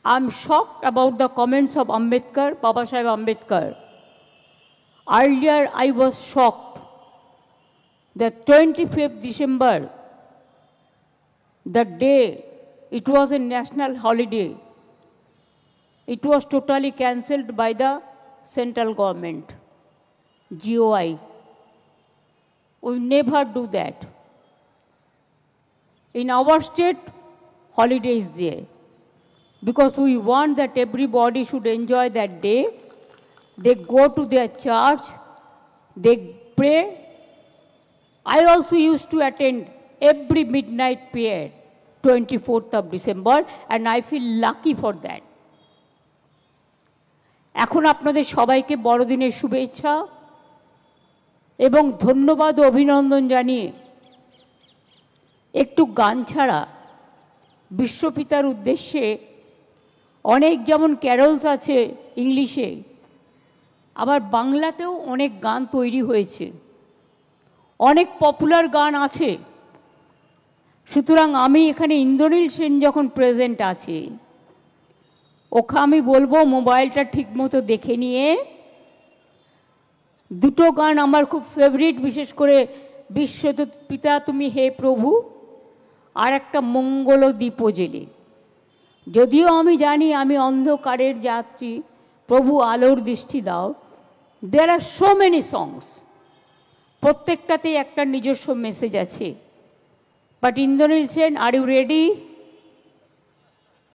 I'm shocked about the comments of Ambedkar, Babasaheb Ambedkar. Earlier, I was shocked that 25th December, the day, it was a national holiday. It was totally cancelled by the central government, GOI. We never do that. In our state, holiday is there. Because we want that everybody should enjoy that day. They go to their church, they pray. I also used to attend every midnight prayer, 24th of December, and I feel lucky for that. এখন আপনাদের সবাইকে বড়দিনের শুভেচ্ছা এবং ধন্যবাদ ও অভিনন্দন জানিয়ে একটু গান ছাড়া বিশ্বপিতার উদ্দেশ্যে অনেক যেমন ক্যারলস আছে ইংলিশে, আবার বাংলাতেও অনেক গান তৈরি হয়েছে, অনেক পপুলার গান আছে। সুতরাং আমি এখানে ইন্দ্রনীল সেন যখন প্রেজেন্ট আছে, ওকে আমি বলবো মোবাইলটা ঠিকমতো দেখে নিয়ে দুটো গান আমার খুব ফেভারিট, বিশেষ করে বিশ্বপিতা তুমি হে প্রভু, আর একটা মঙ্গল দ্বীপ জেলে। যদিও আমি জানি আমি অন্ধকারের যাত্রী, প্রভু আলোর দৃষ্টি দাও, দেয়ার আর সো মেনি সংস, প্রত্যেকটাতেই একটা নিজস্ব মেসেজ আছে। But Indranil Sen, are you ready?